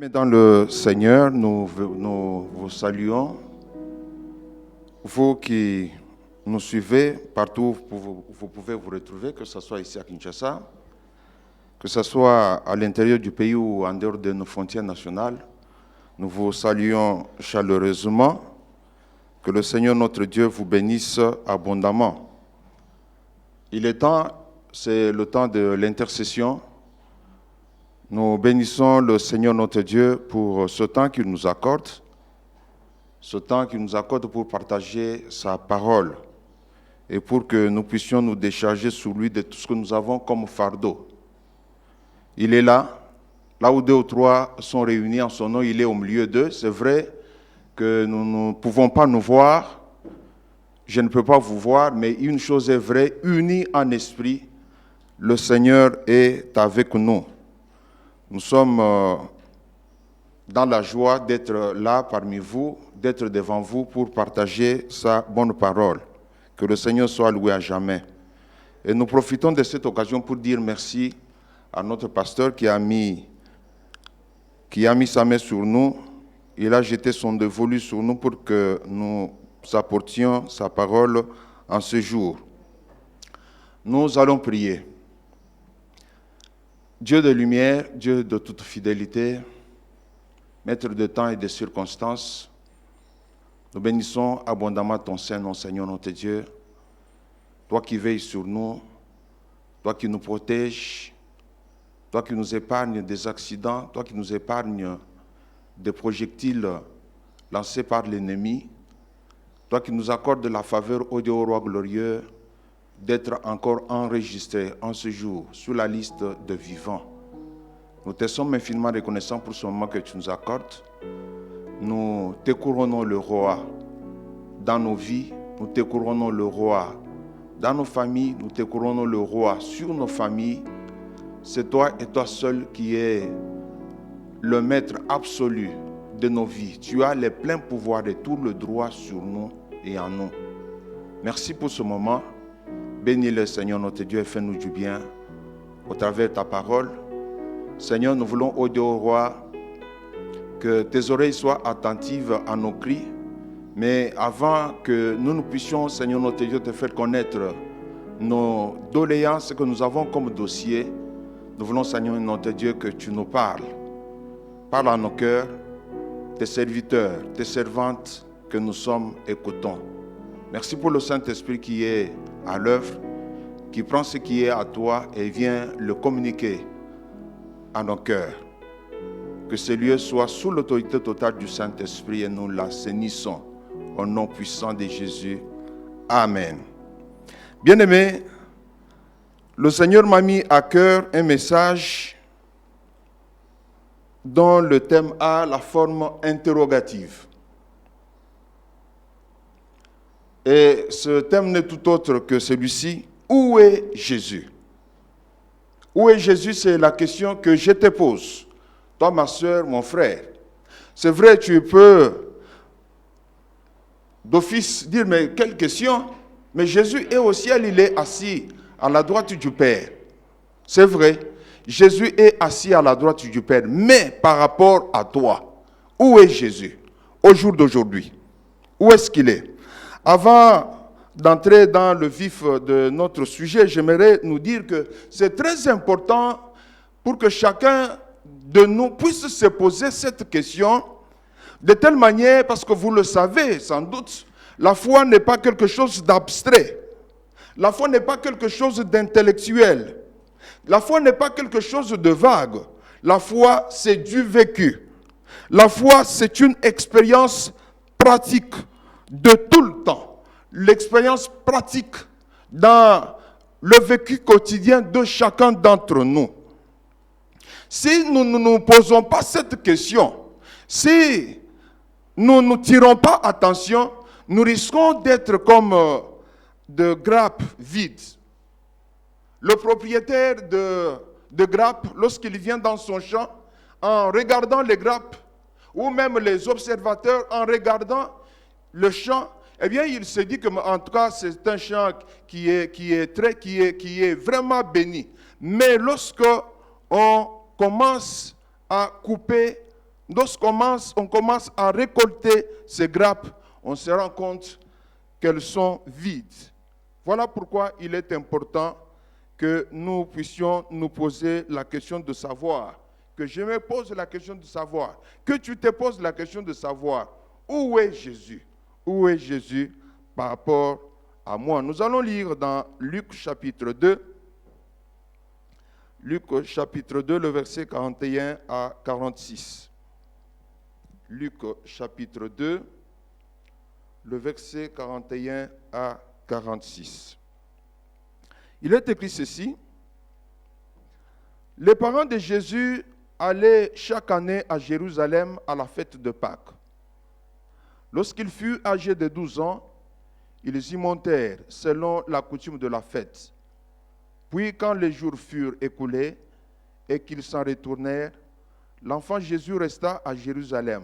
Bien-aimés dans le Seigneur, nous vous saluons. Vous qui nous suivez partout où vous pouvez vous retrouver, que ce soit ici à Kinshasa, que ce soit à l'intérieur du pays ou en dehors de nos frontières nationales, nous vous saluons chaleureusement. Que le Seigneur notre Dieu vous bénisse abondamment. C'est le temps de l'intercession. Nous bénissons le Seigneur notre Dieu pour ce temps qu'il nous accorde, pour partager sa parole et pour que nous puissions nous décharger sur lui de tout ce que nous avons comme fardeau. Il est là où 2 ou 3 sont réunis en son nom, il est au milieu d'eux. C'est vrai que nous ne pouvons pas nous voir, je ne peux pas vous voir, mais une chose est vraie, unis en esprit, le Seigneur est avec nous. Nous sommes dans la joie d'être là parmi vous, d'être devant vous pour partager sa bonne parole. Que le Seigneur soit loué à jamais. Et nous profitons de cette occasion pour dire merci à notre pasteur qui a mis sa main sur nous. Il a jeté son dévolu sur nous pour que nous apportions sa parole en ce jour. Nous allons prier. Dieu de lumière, Dieu de toute fidélité, Maître de temps et de circonstances, nous bénissons abondamment ton Saint-Nom, Seigneur notre Dieu, toi qui veilles sur nous, toi qui nous protèges, toi qui nous épargnes des accidents, toi qui nous épargnes des projectiles lancés par l'ennemi, toi qui nous accordes la faveur au Dieu, au roi glorieux, d'être encore enregistré en ce jour sur la liste de vivants. Nous te sommes infiniment reconnaissants pour ce moment que tu nous accordes. Nous te couronnons le roi dans nos vies, nous te couronnons le roi dans nos familles, nous te couronnons le roi sur nos familles. C'est toi et toi seul qui es le maître absolu de nos vies. Tu as les pleins pouvoirs et tout le droit sur nous et en nous. Merci pour ce moment. Bénis le Seigneur notre Dieu et fais-nous du bien au travers de ta parole. Seigneur, nous voulons, ô Dieu, au roi, que tes oreilles soient attentives à nos cris. Mais avant que nous puissions, Seigneur notre Dieu, te faire connaître nos doléances que nous avons comme dossier, nous voulons, Seigneur notre Dieu, que tu nous parles. Parle à nos cœurs, tes serviteurs, tes servantes que nous sommes, écoutons. Merci pour le Saint-Esprit qui est à l'œuvre, qui prend ce qui est à toi et vient le communiquer à nos cœurs. Que ce lieu soit sous l'autorité totale du Saint-Esprit et nous l'assainissons au nom puissant de Jésus. Amen. Bien-aimés, le Seigneur m'a mis à cœur un message dont le thème a la forme interrogative. Et ce thème n'est tout autre que celui-ci. Où est Jésus? Où est Jésus? C'est la question que je te pose. Toi, ma soeur, mon frère. C'est vrai, tu peux d'office dire, mais quelle question? Mais Jésus est au ciel, il est assis à la droite du Père. C'est vrai, Jésus est assis à la droite du Père. Mais par rapport à toi, où est Jésus au jour d'aujourd'hui? Où est-ce qu'il est? Avant d'entrer dans le vif de notre sujet, j'aimerais nous dire que c'est très important pour que chacun de nous puisse se poser cette question de telle manière, parce que vous le savez sans doute, la foi n'est pas quelque chose d'abstrait. La foi n'est pas quelque chose d'intellectuel. La foi n'est pas quelque chose de vague. La foi, c'est du vécu. La foi, c'est une expérience pratique de tout le temps, l'expérience pratique dans le vécu quotidien de chacun d'entre nous. Si nous ne nous posons pas cette question, si nous ne tirons pas attention, nous risquons d'être comme de grappes vides. Le propriétaire de grappes, lorsqu'il vient dans son champ, en regardant les grappes, ou même les observateurs en regardant le champ, eh bien, il se dit que, en tout cas, c'est un champ qui est vraiment béni. Mais lorsque on commence à couper Lorsqu'on commence à récolter ces grappes, on se rend compte qu'elles sont vides. Voilà pourquoi il est important que nous puissions nous poser la question de savoir, que je me pose la question de savoir, que tu te poses la question de savoir, où est Jésus? Où est Jésus par rapport à moi? Nous allons lire dans Luc chapitre 2, Luc chapitre 2, le verset 41 à 46. Luc chapitre 2, le verset 41 à 46. Il est écrit ceci: les parents de Jésus allaient chaque année à Jérusalem à la fête de Pâques. Lorsqu'il fut âgé de 12 ans, ils y montèrent selon la coutume de la fête. Puis quand les jours furent écoulés et qu'ils s'en retournèrent, l'enfant Jésus resta à Jérusalem.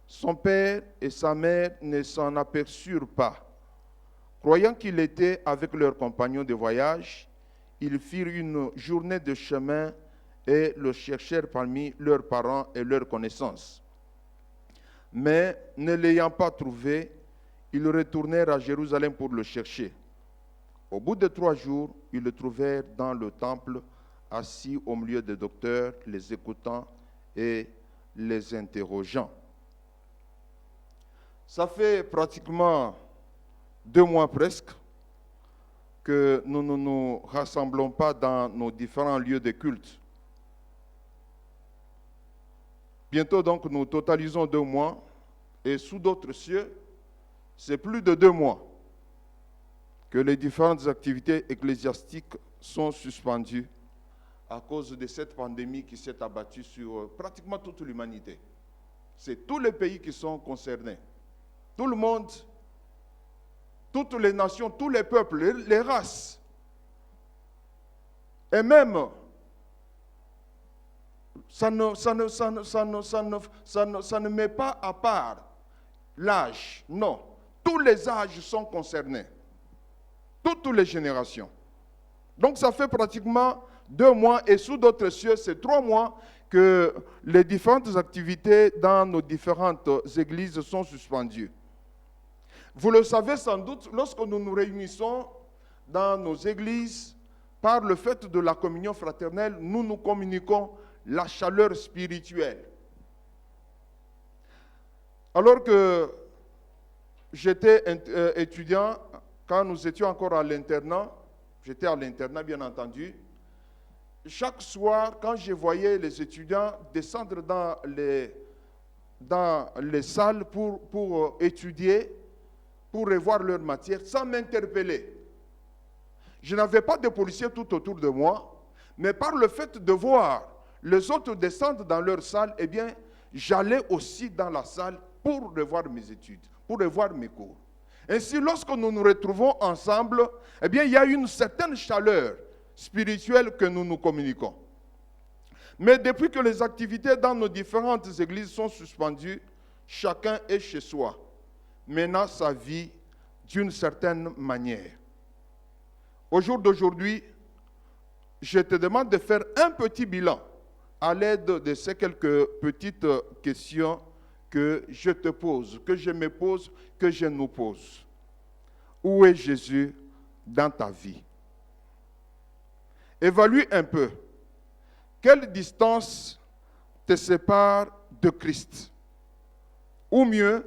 Son père et sa mère ne s'en aperçurent pas. Croyant qu'il était avec leurs compagnons de voyage, ils firent une journée de chemin et le cherchèrent parmi leurs parents et leurs connaissances. Mais ne l'ayant pas trouvé, ils retournèrent à Jérusalem pour le chercher. Au bout de 3 jours, ils le trouvèrent dans le temple, assis au milieu des docteurs, les écoutant et les interrogeant. Ça fait pratiquement 2 mois presque que nous ne nous rassemblons pas dans nos différents lieux de culte. Bientôt donc nous totalisons 2 mois et sous d'autres cieux, c'est plus de 2 mois que les différentes activités ecclésiastiques sont suspendues à cause de cette pandémie qui s'est abattue sur pratiquement toute l'humanité. C'est tous les pays qui sont concernés. Tout le monde, toutes les nations, tous les peuples, les races. Et même, ça ne met pas à part l'âge. Non, tous les âges sont concernés. Toutes les générations. Donc ça fait pratiquement 2 mois et sous d'autres cieux, c'est 3 mois que les différentes activités dans nos différentes églises sont suspendues. Vous le savez sans doute, lorsque nous nous réunissons dans nos églises, par le fait de la communion fraternelle, nous nous communiquons la chaleur spirituelle. Alors que j'étais étudiant, quand nous étions encore à l'internat, j'étais à l'internat bien entendu, chaque soir, quand je voyais les étudiants descendre dans les salles pour étudier, pour revoir leur matière, ça m'interpellait. Je n'avais pas de policiers tout autour de moi, mais par le fait de voir les autres descendre dans leur salle, eh bien, j'allais aussi dans la salle pour revoir mes études, pour revoir mes cours. Ainsi, lorsque nous nous retrouvons ensemble, eh bien, il y a une certaine chaleur spirituelle que nous nous communiquons. Mais depuis que les activités dans nos différentes églises sont suspendues, chacun est chez soi, menant sa vie d'une certaine manière. Au jour d'aujourd'hui, je te demande de faire un petit bilan à l'aide de ces quelques petites questions que je te pose, que je me pose, que je nous pose. Où est Jésus dans ta vie? Évalue un peu. Quelle distance te sépare de Christ? Ou mieux,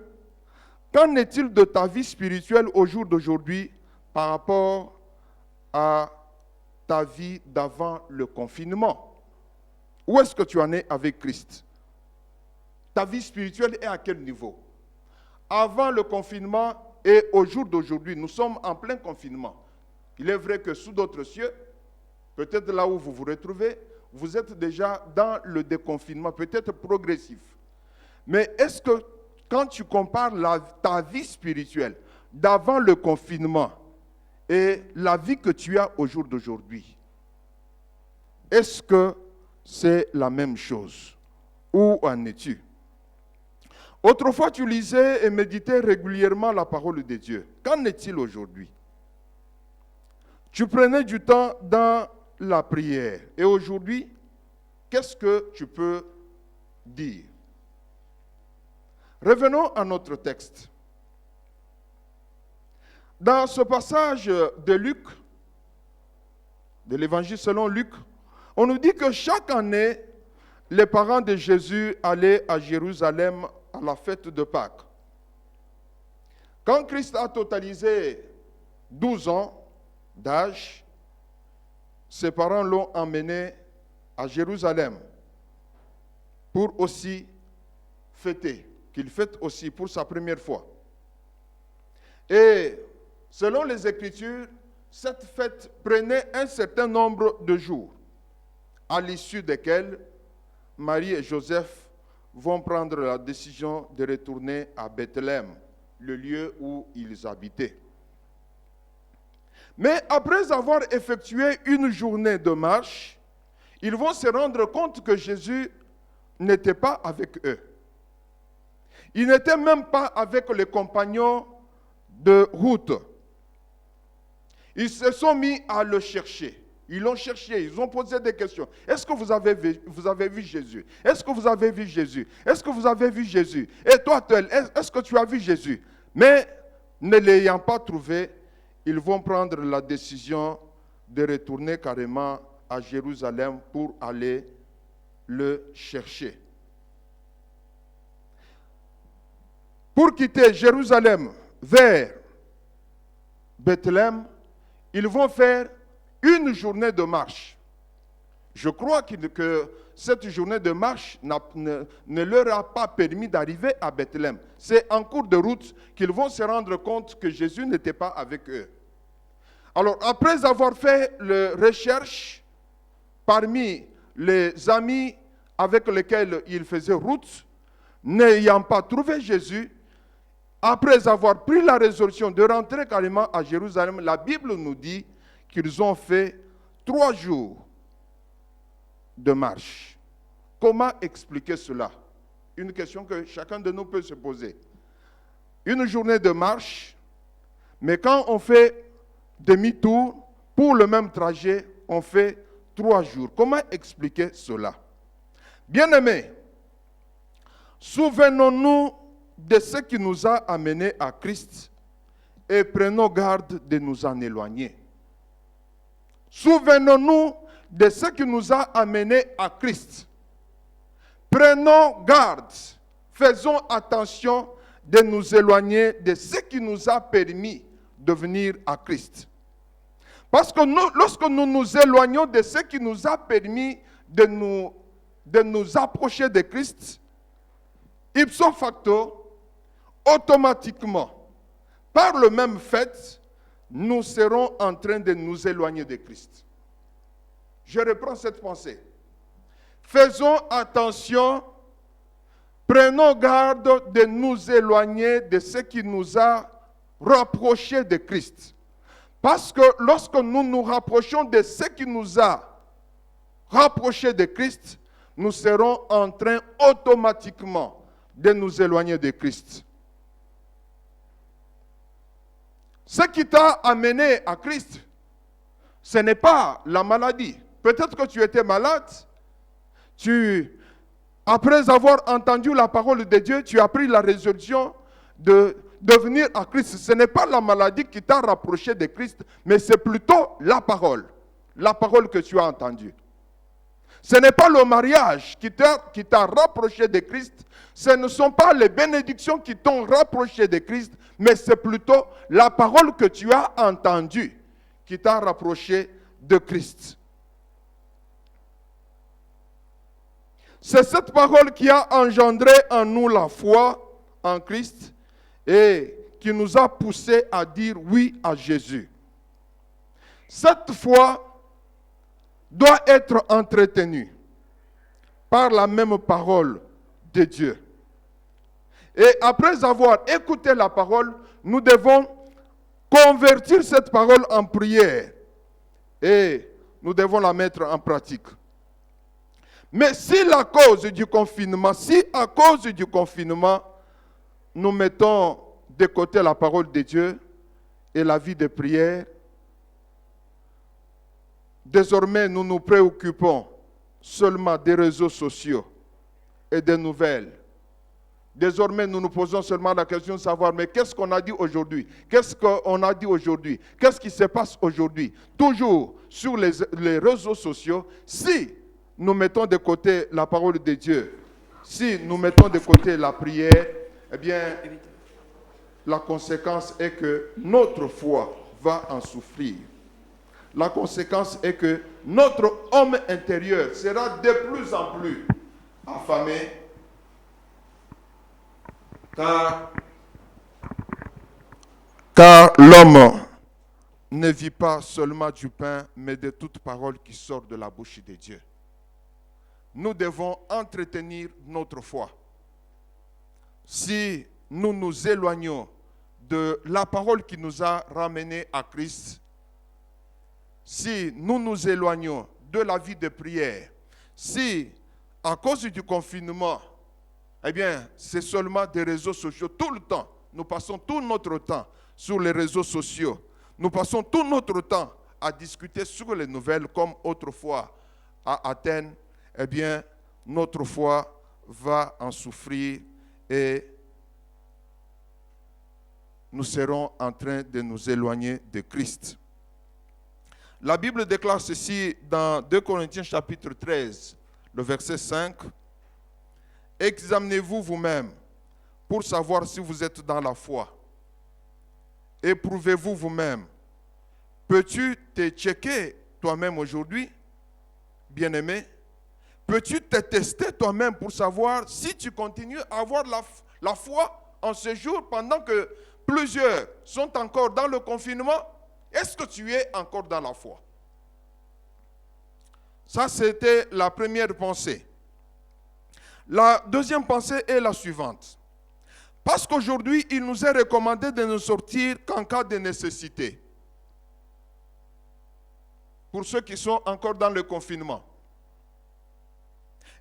qu'en est-il de ta vie spirituelle au jour d'aujourd'hui par rapport à ta vie d'avant le confinement? Où est-ce que tu en es avec Christ? Ta vie spirituelle est à quel niveau? Avant le confinement et au jour d'aujourd'hui, nous sommes en plein confinement. Il est vrai que sous d'autres cieux, peut-être là où vous vous retrouvez, vous êtes déjà dans le déconfinement, peut-être progressif. Mais est-ce que quand tu compares ta vie spirituelle d'avant le confinement et la vie que tu as au jour d'aujourd'hui, est-ce que c'est la même chose? Où en es-tu? Autrefois, tu lisais et méditais régulièrement la parole de Dieu. Qu'en est-il aujourd'hui? Tu prenais du temps dans la prière. Et aujourd'hui, qu'est-ce que tu peux dire? Revenons à notre texte. Dans ce passage de Luc, de l'évangile selon Luc, on nous dit que chaque année, les parents de Jésus allaient à Jérusalem à la fête de Pâques. Quand Christ a totalisé 12 ans d'âge, ses parents l'ont emmené à Jérusalem pour aussi fêter, qu'il fête aussi pour sa première fois. Et selon les Écritures, cette fête prenait un certain nombre de jours, à l'issue desquels Marie et Joseph vont prendre la décision de retourner à Bethléem, le lieu où ils habitaient. Mais après avoir effectué une journée de marche, ils vont se rendre compte que Jésus n'était pas avec eux. Il n'était même pas avec les compagnons de route. Ils se sont mis à le chercher. Ils l'ont cherché, ils ont posé des questions. Est-ce que vous avez vu Jésus? Est-ce que vous avez vu Jésus? Est-ce que vous avez vu Jésus? Et toi, est-ce que tu as vu Jésus? Mais ne l'ayant pas trouvé, ils vont prendre la décision de retourner carrément à Jérusalem pour aller le chercher. Pour quitter Jérusalem vers Bethléem, ils vont faire une journée de marche. Je crois que cette journée de marche ne leur a pas permis d'arriver à Bethléem. C'est en cours de route qu'ils vont se rendre compte que Jésus n'était pas avec eux. Alors, après avoir fait la recherche parmi les amis avec lesquels ils faisaient route, n'ayant pas trouvé Jésus, après avoir pris la résolution de rentrer carrément à Jérusalem, la Bible nous dit qu'ils ont fait 3 jours de marche. Comment expliquer cela? Une question que chacun de nous peut se poser. Une journée de marche, mais quand on fait demi-tour, pour le même trajet, on fait 3 jours. Comment expliquer cela? Bien-aimés, souvenons-nous de ce qui nous a amenés à Christ et prenons garde de nous en éloigner. Souvenons-nous de ce qui nous a amenés à Christ. Prenons garde, faisons attention de nous éloigner de ce qui nous a permis de venir à Christ. Parce que lorsque nous nous éloignons de ce qui nous a permis de nous approcher de Christ, ipso facto, automatiquement, par le même fait, nous serons en train de nous éloigner de Christ. Je reprends cette pensée. Faisons attention, prenons garde de nous éloigner de ce qui nous a rapprochés de Christ. Parce que lorsque nous nous rapprochons de ce qui nous a rapprochés de Christ, nous serons en train automatiquement de nous éloigner de Christ. Ce qui t'a amené à Christ, ce n'est pas la maladie. Peut-être que tu étais malade, après avoir entendu la parole de Dieu, tu as pris la résolution de venir à Christ. Ce n'est pas la maladie qui t'a rapproché de Christ, mais c'est plutôt la parole que tu as entendue. Ce n'est pas le mariage qui t'a rapproché de Christ, ce ne sont pas les bénédictions qui t'ont rapproché de Christ, mais c'est plutôt la parole que tu as entendue qui t'a rapproché de Christ. C'est cette parole qui a engendré en nous la foi en Christ et qui nous a poussé à dire oui à Jésus. Cette foi doit être entretenue par la même parole de Dieu. Et après avoir écouté la parole, nous devons convertir cette parole en prière et nous devons la mettre en pratique. Mais si à cause du confinement, nous mettons de côté la parole de Dieu et la vie de prière, désormais nous nous préoccupons seulement des réseaux sociaux et des nouvelles, Désormais, nous nous posons seulement la question de savoir, mais qu'est-ce qu'on a dit aujourd'hui? Qu'est-ce qu'on a dit aujourd'hui? Qu'est-ce qui se passe aujourd'hui? Toujours sur les réseaux sociaux, si nous mettons de côté la parole de Dieu, si nous mettons de côté la prière, eh bien, la conséquence est que notre foi va en souffrir. La conséquence est que notre homme intérieur sera de plus en plus affamé, car l'homme ne vit pas seulement du pain, mais de toute parole qui sort de la bouche de Dieu. Nous devons entretenir notre foi. Si nous nous éloignons de la parole qui nous a ramenés à Christ, si nous nous éloignons de la vie de prière, si à cause du confinement, eh bien, c'est seulement des réseaux sociaux tout le temps. Nous passons tout notre temps sur les réseaux sociaux. Nous passons tout notre temps à discuter sur les nouvelles comme autrefois à Athènes. Eh bien, notre foi va en souffrir et nous serons en train de nous éloigner de Christ. La Bible déclare ceci dans 2 Corinthiens chapitre 13, le verset 5. Examinez-vous vous-même pour savoir si vous êtes dans la foi. Éprouvez-vous vous-même. Peux-tu te checker toi-même aujourd'hui, bien-aimé? Peux-tu te tester toi-même pour savoir si tu continues à avoir la foi en ce jour pendant que plusieurs sont encore dans le confinement? Est-ce que tu es encore dans la foi? Ça, c'était la première pensée. La deuxième pensée est la suivante. Parce qu'aujourd'hui, il nous est recommandé de ne sortir qu'en cas de nécessité. Pour ceux qui sont encore dans le confinement.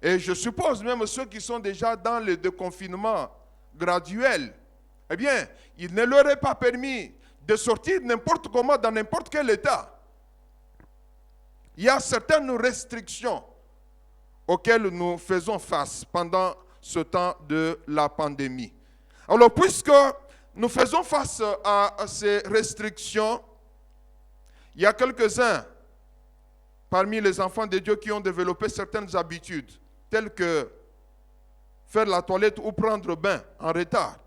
Et je suppose même ceux qui sont déjà dans le déconfinement graduel, eh bien, il ne leur est pas permis de sortir n'importe comment dans n'importe quel état. Il y a certaines restrictions auxquelles nous faisons face pendant ce temps de la pandémie. Alors, puisque nous faisons face à ces restrictions, il y a quelques-uns parmi les enfants de Dieu qui ont développé certaines habitudes, telles que faire la toilette ou prendre bain en retard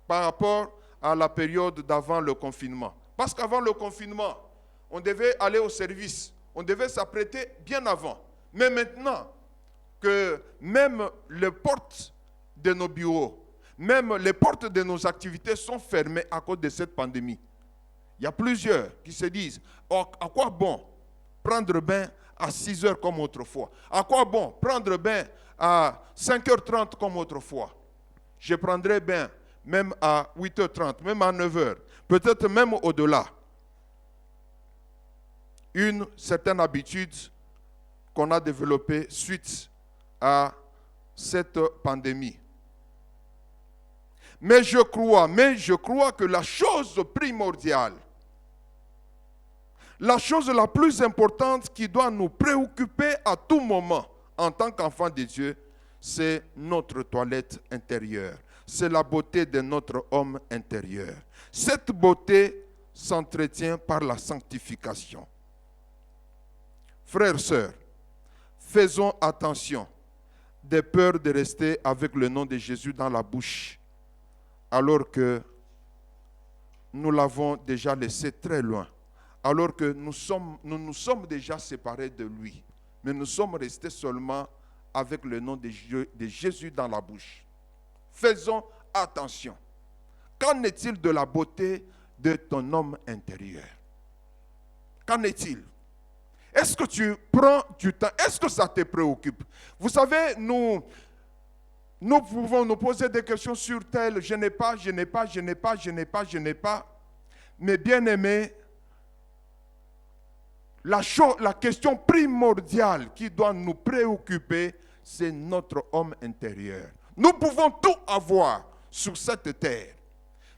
par rapport à la période d'avant le confinement. Parce qu'avant le confinement, on devait aller au service, on devait s'apprêter bien avant. Mais maintenant que même les portes de nos bureaux, même les portes de nos activités sont fermées à cause de cette pandémie, il y a plusieurs qui se disent, oh, à quoi bon prendre bain à 6 heures comme autrefois? À quoi bon prendre bain à 5h30 comme autrefois? Je prendrai bain même à 8h30, même à 9h, peut-être même au-delà. Une certaine habitude qu'on a développée suite à cette pandémie. Mais je crois que la chose primordiale, la chose la plus importante qui doit nous préoccuper à tout moment en tant qu'enfants de Dieu, c'est notre toilette intérieure. C'est la beauté de notre homme intérieur. Cette beauté s'entretient par la sanctification. Frères, sœurs, faisons attention de peur de rester avec le nom de Jésus dans la bouche, alors que nous l'avons déjà laissé très loin, alors que nous nous sommes déjà séparés de lui, mais nous sommes restés seulement avec le nom de Jésus dans la bouche. Faisons attention. Qu'en est-il de la beauté de ton homme intérieur? Qu'en est-il? Est-ce que tu prends du temps? Est-ce que ça te préoccupe? Vous savez, nous pouvons nous poser des questions sur tel, je n'ai pas. Mais bien aimé, la question primordiale qui doit nous préoccuper, c'est notre homme intérieur. Nous pouvons tout avoir sur cette terre,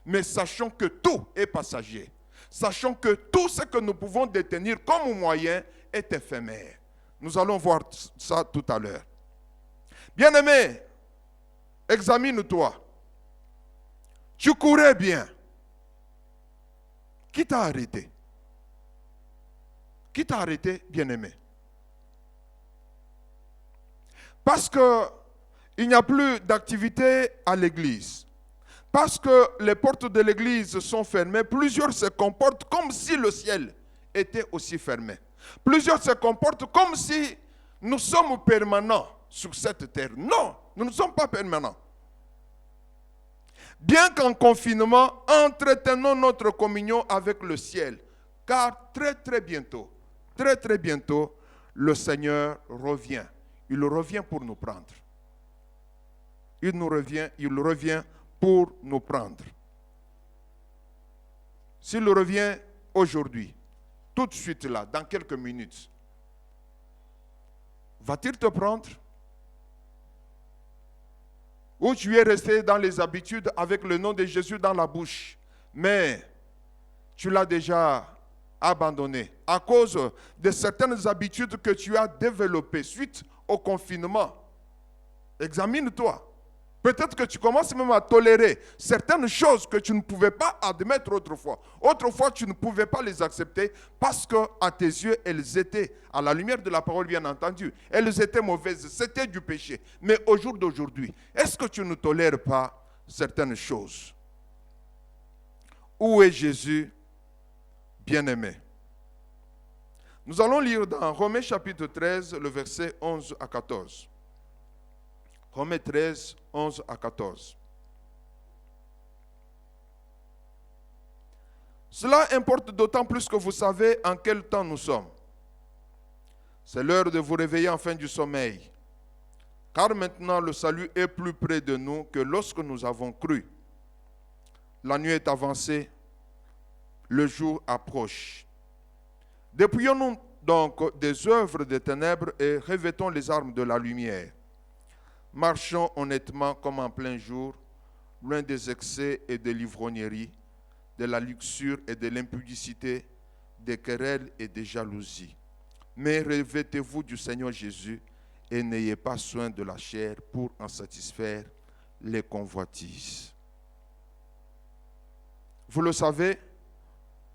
mais sachons que tout est passager. Sachons que tout ce que nous pouvons détenir comme moyen est éphémère. Nous allons voir ça tout à l'heure. Bien-aimés, examine-toi. Tu courais bien. Qui t'a arrêté? Qui t'a arrêté, bien-aimé? Parce qu'il n'y a plus d'activité à l'église. Parce que les portes de l'église sont fermées, plusieurs se comportent comme si le ciel était aussi fermé. Plusieurs se comportent comme si nous sommes permanents sur cette terre. Non, nous ne sommes pas permanents. Bien qu'en confinement, entretenons notre communion avec le ciel. Car très bientôt, le Seigneur revient. Il revient pour nous prendre. Il revient pour nous prendre. S'il revient aujourd'hui, tout de suite là, dans quelques minutes, va-t-il te prendre? Ou tu es resté dans les habitudes avec le nom de Jésus dans la bouche, mais tu l'as déjà abandonné à cause de certaines habitudes que tu as développées suite au confinement. Examine-toi. Peut-être que tu commences même à tolérer certaines choses que tu ne pouvais pas admettre autrefois. Autrefois, tu ne pouvais pas les accepter parce qu'à tes yeux, elles étaient, à la lumière de la parole bien entendu, elles étaient mauvaises, c'était du péché. Mais au jour d'aujourd'hui, est-ce que tu ne tolères pas certaines choses? Où est Jésus, bien-aimé? Nous allons lire dans Romains chapitre 13, le verset 11 à 14. Romains 13, 11 à 14. Cela importe d'autant plus que vous savez en quel temps nous sommes. C'est l'heure de vous réveiller enfin du sommeil. Car maintenant le salut est plus près de nous que lorsque nous avons cru. La nuit est avancée, le jour approche. Dépouillons-nous donc des œuvres des ténèbres et revêtons les armes de la lumière. Marchons honnêtement comme en plein jour, loin des excès et de l'ivrognerie, de la luxure et de l'impudicité, des querelles et des jalousies. Mais revêtez-vous du Seigneur Jésus et n'ayez pas soin de la chair pour en satisfaire les convoitises. Vous le savez,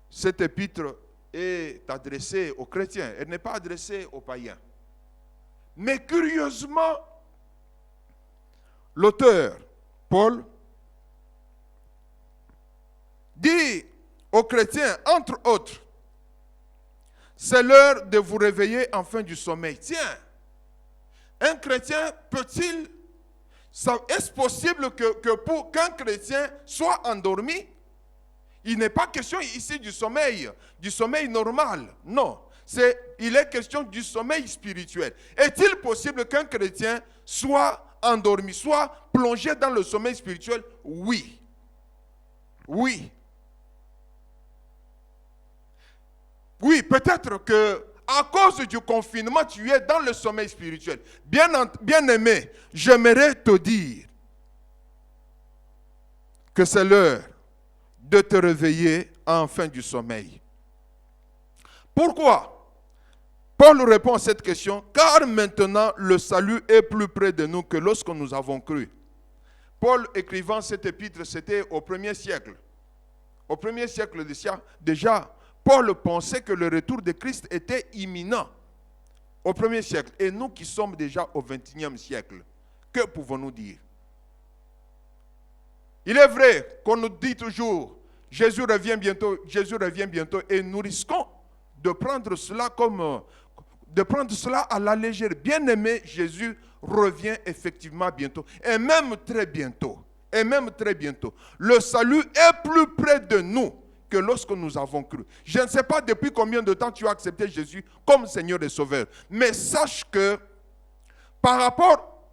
cette épître est adressée aux chrétiens, elle n'est pas adressée aux païens. Mais curieusement, l'auteur, Paul, dit aux chrétiens, entre autres, c'est l'heure de vous réveiller enfin du sommeil. Tiens, un chrétien peut-il, est-ce possible que pour qu'un chrétien soit endormi? Il n'est pas question ici du sommeil normal, non. Il est question du sommeil spirituel. Est-il possible qu'un chrétien soit endormi, soit plongé dans le sommeil spirituel? Oui. Oui. Oui, peut-être que à cause du confinement, tu es dans le sommeil spirituel. Bien-aimé, j'aimerais te dire que c'est l'heure de te réveiller enfin du sommeil. Pourquoi? Paul répond à cette question, car maintenant le salut est plus près de nous que lorsque nous avons cru. Paul, écrivant cette épître, c'était au 1er siècle. Au 1er siècle déjà, Paul pensait que le retour de Christ était imminent. Au 1er siècle. Et nous qui sommes déjà au 21e siècle, que pouvons-nous dire? Il est vrai qu'on nous dit toujours, Jésus revient bientôt, et nous risquons de prendre cela à la légère. Bien-aimé, Jésus revient effectivement bientôt, et même très bientôt. Le salut est plus près de nous que lorsque nous avons cru. Je ne sais pas depuis combien de temps tu as accepté Jésus comme Seigneur et Sauveur, mais sache que par rapport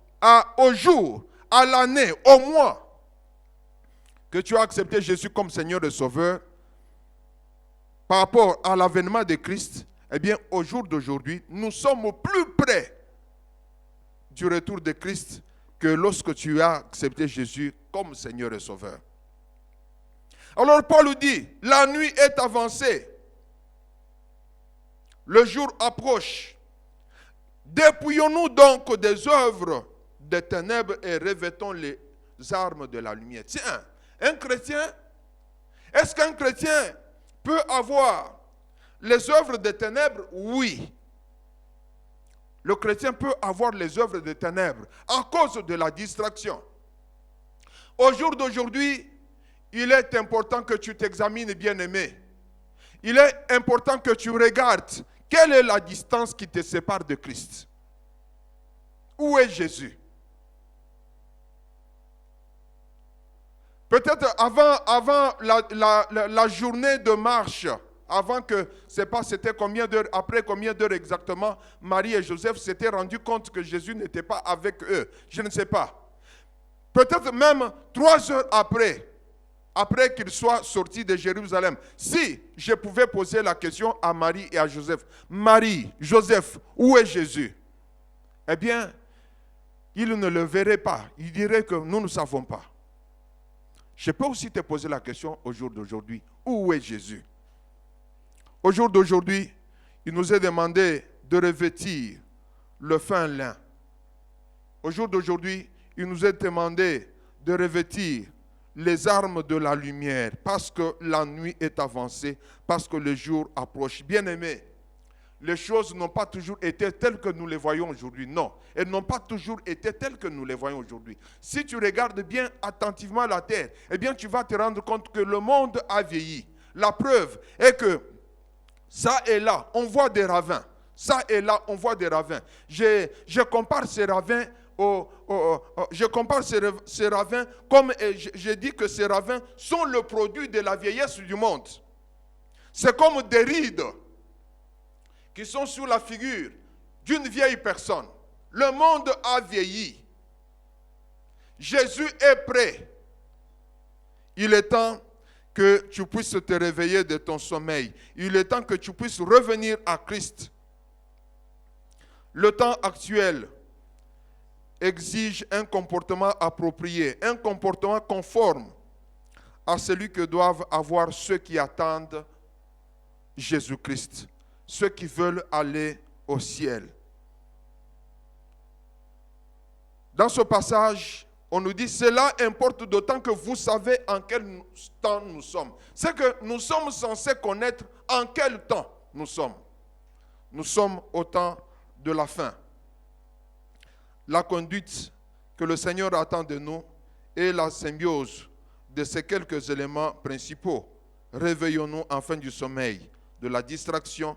au jour, à l'année, au mois que tu as accepté Jésus comme Seigneur et Sauveur, par rapport à l'avènement de Christ, eh bien, au jour d'aujourd'hui, nous sommes plus près du retour de Christ que lorsque tu as accepté Jésus comme Seigneur et Sauveur. Alors Paul dit, la nuit est avancée, le jour approche. Dépouillons-nous donc des œuvres des ténèbres et revêtons les armes de la lumière. Tiens, un chrétien, est-ce qu'un chrétien peut avoir les œuvres des ténèbres? Oui. Le chrétien peut avoir les œuvres des ténèbres à cause de la distraction. Au jour d'aujourd'hui, il est important que tu t'examines, bien-aimé. Il est important que tu regardes quelle est la distance qui te sépare de Christ. Où est Jésus? Peut-être avant la journée de marche, avant que, c'est pas c'était combien d'heures, après combien d'heures exactement, Marie et Joseph s'étaient rendus compte que Jésus n'était pas avec eux. Je ne sais pas. Peut-être même 3 heures après qu'ils soient sortis de Jérusalem. Si je pouvais poser la question à Marie et à Joseph, Marie, Joseph, où est Jésus? Eh bien, ils ne le verraient pas. Ils diraient que nous ne savons pas. Je peux aussi te poser la question au jour d'aujourd'hui, où est Jésus? Au jour d'aujourd'hui, il nous est demandé de revêtir le fin lin. Au jour d'aujourd'hui, il nous est demandé de revêtir les armes de la lumière, parce que la nuit est avancée, parce que le jour approche. Bien-aimés, les choses n'ont pas toujours été telles que nous les voyons aujourd'hui. Non, elles n'ont pas toujours été telles que nous les voyons aujourd'hui. Si tu regardes bien attentivement la terre, eh bien tu vas te rendre compte que le monde a vieilli. La preuve est que ça et là, on voit des ravins. Ça et là, on voit des ravins. Je compare ces ravins ces ravins comme je dis que ces ravins sont le produit de la vieillesse du monde. C'est comme des rides qui sont sur la figure d'une vieille personne. Le monde a vieilli. Jésus est prêt. Il est temps que tu puisses te réveiller de ton sommeil. Il est temps que tu puisses revenir à Christ. Le temps actuel exige un comportement approprié, un comportement conforme à celui que doivent avoir ceux qui attendent Jésus-Christ, ceux qui veulent aller au ciel. Dans ce passage, on nous dit, cela importe d'autant que vous savez en quel temps nous sommes. C'est que nous sommes censés connaître en quel temps nous sommes. Nous sommes au temps de la fin. La conduite que le Seigneur attend de nous est la symbiose de ces quelques éléments principaux. Réveillons-nous enfin du sommeil, de la distraction.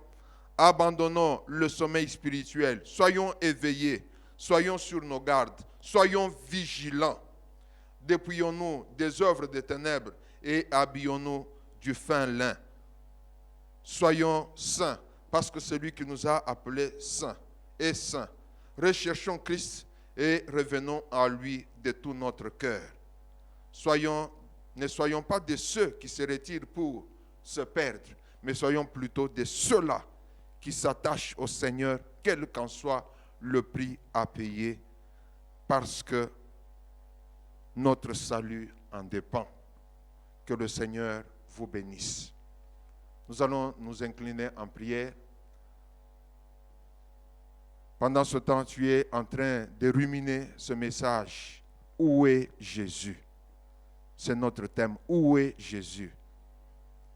Abandonnons le sommeil spirituel. Soyons éveillés. Soyons sur nos gardes. Soyons vigilants. Dépouillons-nous des œuvres des ténèbres et habillons-nous du fin lin. Soyons saints, parce que celui qui nous a appelés saints est saint. Recherchons Christ et revenons à lui de tout notre cœur. Ne soyons pas de ceux qui se retirent pour se perdre, mais soyons plutôt de ceux-là qui s'attachent au Seigneur, quel qu'en soit le prix à payer, parce que notre salut en dépend. Que le Seigneur vous bénisse. Nous allons nous incliner en prière. Pendant ce temps, tu es en train de ruminer ce message. Où est Jésus? C'est notre thème. Où est Jésus?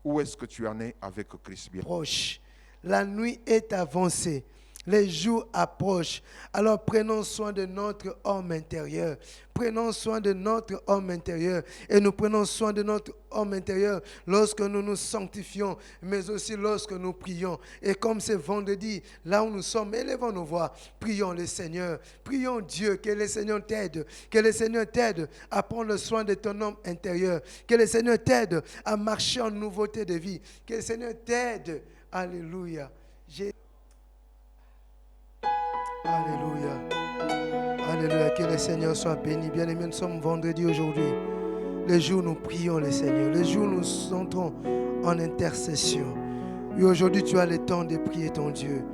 Où est-ce que tu en es avec Christ bien? Proche. La nuit est avancée. Les jours approchent. Alors prenons soin de notre homme intérieur. Prenons soin de notre homme intérieur. Et nous prenons soin de notre homme intérieur lorsque nous nous sanctifions, mais aussi lorsque nous prions. Et comme c'est vendredi, là où nous sommes, élevons nos voix. Prions le Seigneur. Prions Dieu, que le Seigneur t'aide. Que le Seigneur t'aide à prendre soin de ton homme intérieur. Que le Seigneur t'aide à marcher en nouveauté de vie. Que le Seigneur t'aide. Alléluia. Alléluia. Alléluia. Que le Seigneur soit béni. Bien-aimés, nous sommes vendredi aujourd'hui. Les jours nous prions le Seigneur. Les jours nous entrons en intercession. Et aujourd'hui, tu as le temps de prier ton Dieu.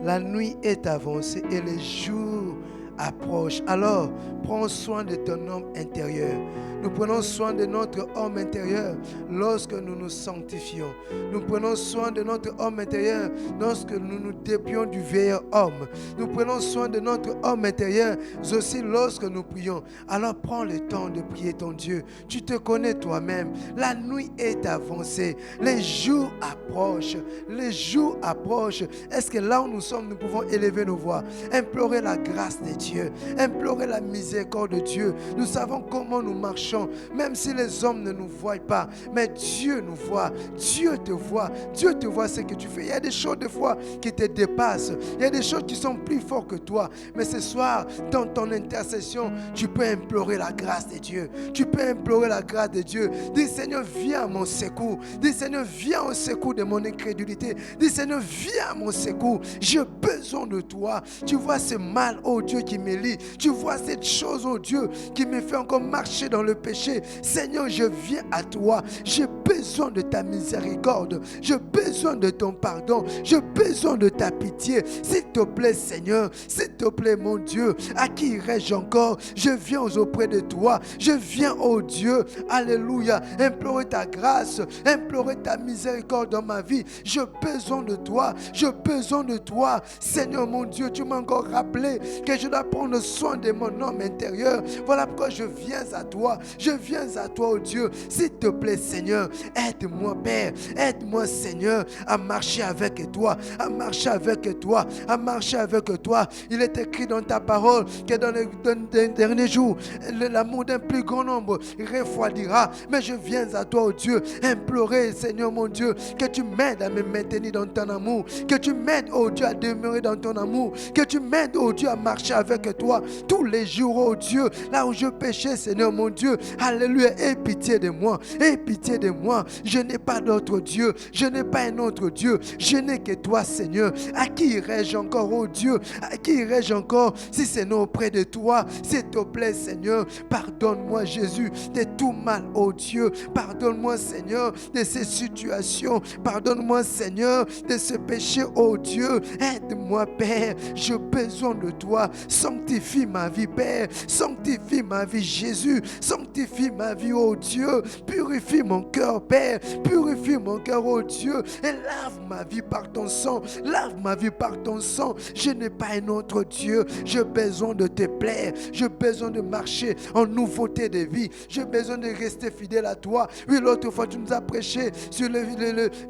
La nuit est avancée et les jours approche. Alors, prends soin de ton homme intérieur. Nous prenons soin de notre homme intérieur lorsque nous nous sanctifions. Nous prenons soin de notre homme intérieur lorsque nous nous déplions du vieil homme. Nous prenons soin de notre homme intérieur aussi lorsque nous prions. Alors prends le temps de prier ton Dieu. Tu te connais toi-même. La nuit est avancée. Les jours approchent. Les jours approchent. Est-ce que là où nous sommes, nous pouvons élever nos voix, implorer la grâce de Dieu, implorer la miséricorde de Dieu. Nous savons comment nous marchons, même si les hommes ne nous voient pas. Mais Dieu nous voit. Dieu te voit. Dieu te voit ce que tu fais. Il y a des choses des fois qui te dépassent. Il y a des choses qui sont plus fortes que toi. Mais ce soir, dans ton intercession, tu peux implorer la grâce de Dieu. Tu peux implorer la grâce de Dieu. Dis Seigneur, viens à mon secours. Dis Seigneur, viens au secours de mon incrédulité. Dis Seigneur, viens à mon secours. J'ai besoin de toi. Tu vois ce mal, oh Dieu, qui me lie. Tu vois cette chose, oh Dieu, qui me fait encore marcher dans le péché. Seigneur, je viens à toi. J'ai besoin de ta miséricorde. J'ai besoin de ton pardon. J'ai besoin de ta pitié. S'il te plaît, Seigneur. S'il te plaît, mon Dieu. À qui irai-je encore? Je viens auprès de toi. Je viens, oh Dieu. Alléluia. Implorer ta grâce. Implorer ta miséricorde dans ma vie. J'ai besoin de toi. J'ai besoin de toi. Seigneur, mon Dieu, tu m'as encore rappelé que je dois prendre soin de mon homme intérieur. Voilà pourquoi je viens à toi. Je viens à toi, oh Dieu. S'il te plaît, Seigneur, aide-moi, Père. Aide-moi, Seigneur, à marcher avec toi. À marcher avec toi. À marcher avec toi. Il est écrit dans ta parole que dans les derniers jours, l'amour d'un plus grand nombre refroidira. Mais je viens à toi, oh Dieu, implorer, Seigneur, mon Dieu, que tu m'aides à me maintenir dans ton amour. Que tu m'aides, oh Dieu, à demeurer dans ton amour. Que tu m'aides, oh Dieu, à marcher avec toi tous les jours, oh Dieu. Là où je péchais, Seigneur, mon Dieu. Alléluia. Aie pitié de moi. Aie pitié de moi. Je n'ai pas d'autre Dieu. Je n'ai pas un autre Dieu. Je n'ai que toi, Seigneur. À qui irai-je encore, oh Dieu? À qui irai-je encore si ce n'est auprès de toi? S'il te plaît, Seigneur, pardonne-moi, Jésus, de tout mal, oh Dieu. Pardonne-moi, Seigneur, de ces situations. Pardonne-moi, Seigneur, de ce péché, oh Dieu. Aide-moi, Père. J'ai besoin de toi. Sanctifie ma vie, Père. Sanctifie ma vie, Jésus. Sanctifie ma vie, oh Dieu. Purifie mon cœur, Père. Purifie mon cœur, oh Dieu. Et lave ma vie par ton sang. Lave ma vie par ton sang. Je n'ai pas un autre Dieu. J'ai besoin de te plaire. J'ai besoin de marcher en nouveauté de vie. J'ai besoin de rester fidèle à toi. Oui, l'autre fois, tu nous as prêché sur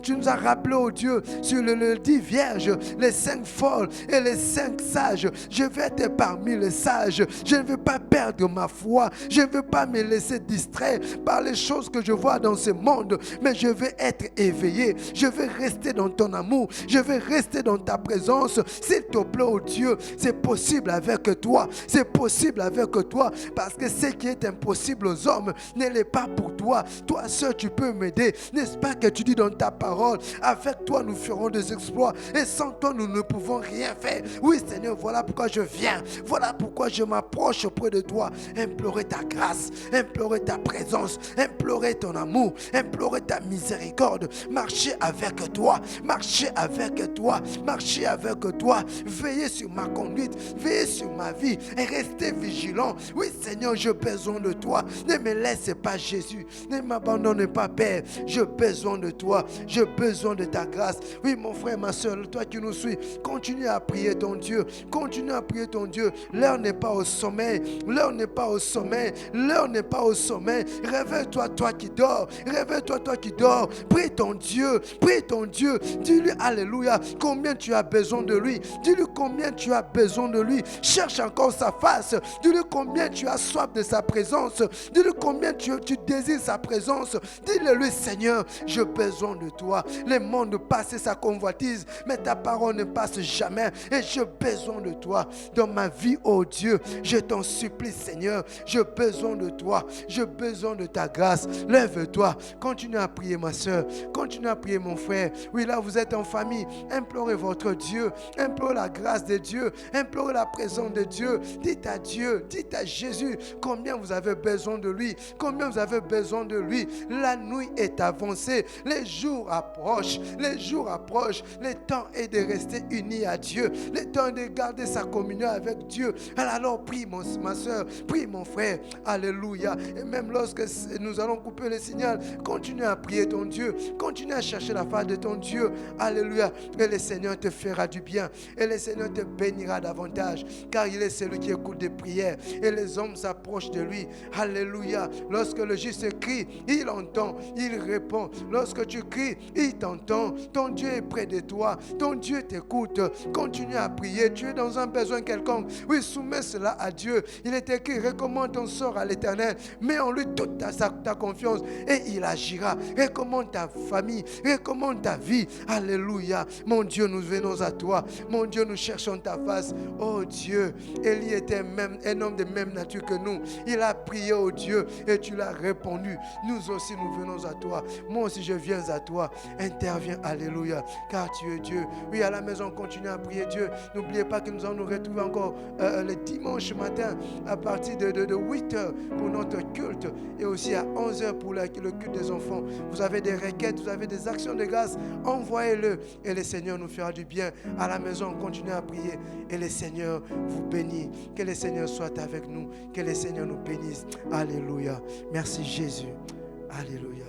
tu nous as rappelé, oh Dieu, sur le 10 vierges, les 5 folles et les 5 sages. Je vais être parmi les sages. Je ne veux pas perdre ma foi. Je ne veux pas me laisser distraire par les choses que je vois dans ce monde. Mais je veux être éveillé. Je veux rester dans ton amour. Je veux rester dans ta présence. S'il te plaît, oh Dieu, c'est possible avec toi. C'est possible avec toi. Parce que ce qui est impossible aux hommes ne l'est pas pour toi. Toi seul, tu peux m'aider. N'est-ce pas que tu dis dans ta parole, avec toi, nous ferons des exploits. Et sans toi, nous ne pouvons rien faire. Oui, Seigneur, voilà pourquoi je viens. Voilà pourquoi je m'approche auprès de toi. Implorer ta grâce. Implorer ta présence. Implorer ton amour. Implorer ta miséricorde. Marcher avec toi. Marcher avec toi. Marcher avec toi. Veiller sur ma conduite. Veiller sur ma vie. Et rester vigilant. Oui, Seigneur, j'ai besoin de toi. Ne me laisse pas, Jésus. Ne m'abandonne pas, Père. J'ai besoin de toi. J'ai besoin de ta grâce. Oui, mon frère, ma soeur, toi qui nous suis, continue à prier ton Dieu. Continue à prier ton Dieu. L'heure n'est pas au sommeil. L'heure n'est pas au sommeil. L'heure n'est pas au sommeil. Réveille-toi, toi qui dors. Réveille-toi, toi qui dors. Prie ton Dieu. Prie ton Dieu. Dis-lui, alléluia, combien tu as besoin de lui. Dis-lui combien tu as besoin de lui. Cherche encore sa face. Dis-lui combien tu as soif de sa présence. Dis-lui combien tu désires sa présence. Dis-le-lui, Seigneur, j'ai besoin de toi. Le monde passe sa convoitise, mais ta parole ne passe jamais. Et j'ai besoin de toi dans ma vie, oh Dieu. Je t'en supplie, Seigneur. J'ai besoin de toi. J'ai besoin de ta grâce. Lève-toi. Continue à prier, ma soeur. Continue à prier, mon frère. Oui, là, vous êtes en famille. Implorez votre Dieu. Implorez la grâce grâce de Dieu, implorez la présence de Dieu. Dites à Dieu, dites à Jésus combien vous avez besoin de lui, combien vous avez besoin de lui. La nuit est avancée, les jours approchent, les jours approchent. Le temps est de rester unis à Dieu, le temps est de garder sa communion avec Dieu. Alors prie ma soeur, prie mon frère, alléluia. Et même lorsque nous allons couper le signal, continue à prier ton Dieu, continue à chercher la face de ton Dieu, alléluia. Et le Seigneur te fera du bien, et le Seigneur te bénira davantage, car il est celui qui écoute des prières, et les hommes s'approchent de lui, alléluia. Lorsque le juste crie, il entend, il répond. Lorsque tu cries, il t'entend. Ton Dieu est près de toi, ton Dieu t'écoute. Continue à prier. Tu es dans un besoin quelconque, oui, soumets cela à Dieu. Il est écrit, recommande ton sort à l'Éternel, mets en lui toute ta confiance et il agira. Recommande ta famille, recommande ta vie, alléluia. Mon Dieu, nous venons à toi, mon Dieu, nous cherchons ta face. Oh Dieu, Élie était même un homme de même nature que nous. Il a prié au Dieu et tu l'as répondu. Nous aussi nous venons à toi. Moi aussi je viens à toi. Interviens, alléluia, car tu es Dieu. Oui, à la maison, continue à prier Dieu. N'oubliez pas que nous allons nous retrouver encore le dimanche matin à partir de 8h pour notre culte et aussi à 11h pour le culte des enfants. Vous avez des requêtes, vous avez des actions de grâce, envoyez-le et le Seigneur nous fera du bien. À la maison, continuez à prier et le Seigneur vous bénit. Que le Seigneur soit avec nous, que le Seigneur nous bénisse. Alléluia. Merci Jésus. Alléluia.